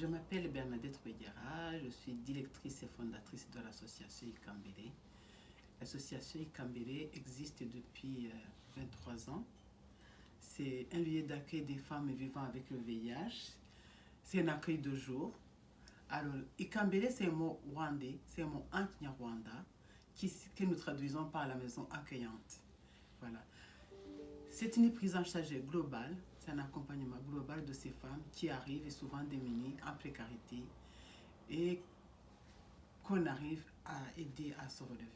Je m'appelle Bernadette Ouédiara, je suis directrice et fondatrice de l'association Ikambere. L'association Ikambere existe depuis 23 ans. C'est un lieu d'accueil des femmes vivant avec le VIH. C'est un accueil de jour. Alors, Ikambere, c'est un mot rwandais, c'est un mot en Kinyarwanda que nous traduisons par la maison accueillante. Voilà. C'est une prise en charge globale, c'est un accompagnement global de ces femmes qui arrivent et souvent démunies, en précarité, et qu'on arrive à aider à se relever.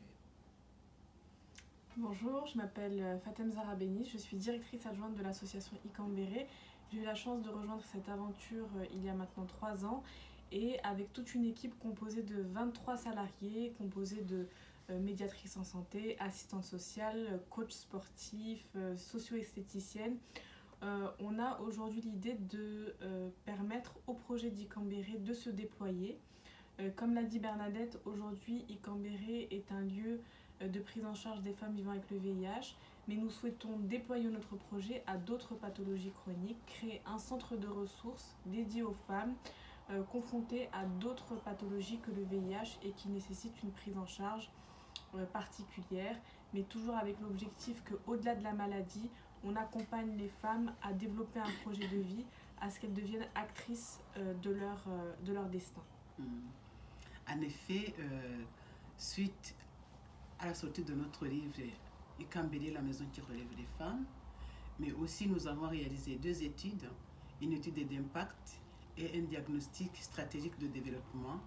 Bonjour, je m'appelle Fatem Zarabeni, je suis directrice adjointe de l'association Ikambere. J'ai eu la chance de rejoindre cette aventure il y a maintenant 3 ans et avec toute une équipe composée de 23 salariés, composée de médiatrice en santé, assistante sociale, coach sportif, socio-esthéticienne. On a aujourd'hui l'idée de permettre au projet d'Ikambere de se déployer. Comme l'a dit Bernadette, aujourd'hui Ikambere est un lieu de prise en charge des femmes vivant avec le VIH, mais nous souhaitons déployer notre projet à d'autres pathologies chroniques, créer un centre de ressources dédié aux femmes confrontées à d'autres pathologies que le VIH et qui nécessitent une prise en charge particulière, mais toujours avec l'objectif qu'au-delà de la maladie, on accompagne les femmes à développer un projet de vie, à ce qu'elles deviennent actrices de leur destin. En effet, suite à la sortie de notre livre Ikambere, la maison qui relève les femmes, mais aussi nous avons réalisé 2 études, une étude d'impact et un diagnostic stratégique de développement.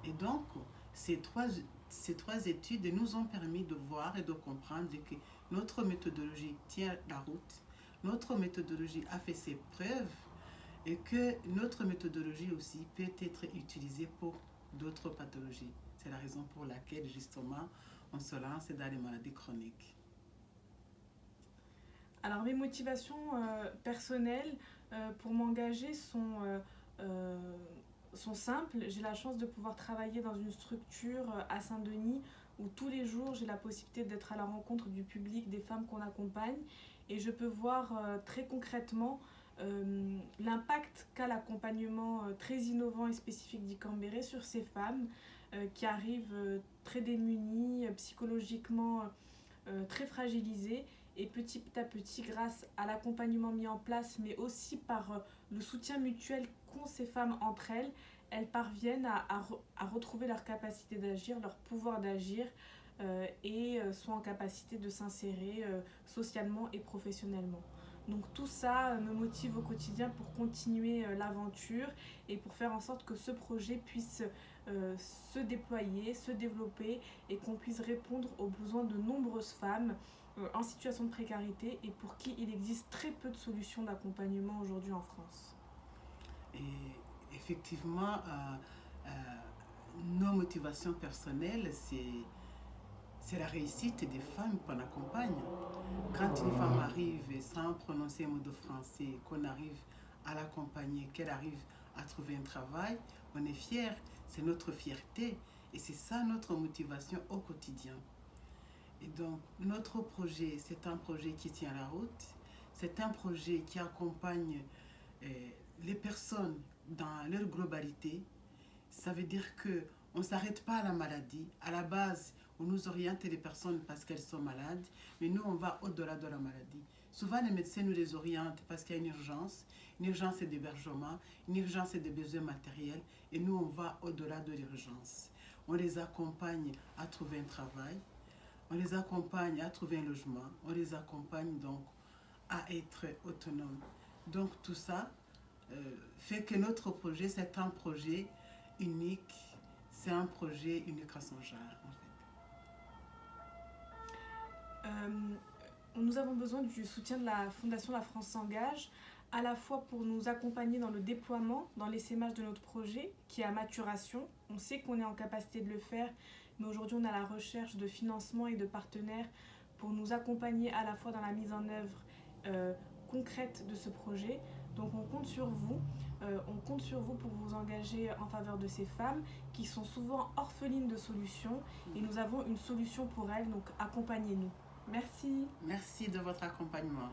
Et donc, ces trois études nous ont permis de voir et de comprendre que notre méthodologie tient la route, notre méthodologie a fait ses preuves et que notre méthodologie aussi peut être utilisée pour d'autres pathologies. C'est la raison pour laquelle justement on se lance dans les maladies chroniques. Alors mes motivations personnelles pour m'engager sont simples. J'ai la chance de pouvoir travailler dans une structure à Saint-Denis où tous les jours j'ai la possibilité d'être à la rencontre du public, des femmes qu'on accompagne, et je peux voir très concrètement l'impact qu'a l'accompagnement très innovant et spécifique d'Ikambere sur ces femmes qui arrivent très démunies, psychologiquement très fragilisées, et petit à petit, grâce à l'accompagnement mis en place, mais aussi par le soutien mutuel qu'ont ces femmes entre elles, elles parviennent à retrouver leur capacité d'agir, leur pouvoir d'agir, et sont en capacité de s'insérer socialement et professionnellement. Donc tout ça me motive au quotidien pour continuer l'aventure et pour faire en sorte que ce projet puisse se déployer, se développer, et qu'on puisse répondre aux besoins de nombreuses femmes en situation de précarité et pour qui il existe très peu de solutions d'accompagnement aujourd'hui en France. Et effectivement, nos motivations personnelles, c'est la réussite des femmes qu'on accompagne. Quand une femme arrive sans prononcer un mot de français, qu'on arrive à l'accompagner, qu'elle arrive à trouver un travail, on est fiers, c'est notre fierté et c'est ça notre motivation au quotidien. Et donc notre projet, c'est un projet qui tient la route, c'est un projet qui accompagne les personnes dans leur globalité. Ça veut dire qu'on ne s'arrête pas à la maladie. À la base, on nous oriente les personnes parce qu'elles sont malades, mais nous, on va au-delà de la maladie. Souvent, les médecins nous les orientent parce qu'il y a une urgence d'hébergement, une urgence de besoins matériels, et nous, on va au-delà de l'urgence. On les accompagne à trouver un travail, on les accompagne à trouver un logement, on les accompagne donc à être autonomes. Donc tout ça fait que notre projet, c'est un projet unique, c'est un projet unique à son genre en fait. Nous avons besoin du soutien de la Fondation La France s'engage, à la fois pour nous accompagner dans le déploiement, dans l'essaimage de notre projet qui est à maturation. On sait qu'on est en capacité de le faire, mais aujourd'hui on est à la recherche de financement et de partenaires pour nous accompagner à la fois dans la mise en œuvre concrète de ce projet. Donc on compte sur vous pour vous engager en faveur de ces femmes qui sont souvent orphelines de solutions, et nous avons une solution pour elles, donc accompagnez-nous. Merci. Merci de votre accompagnement.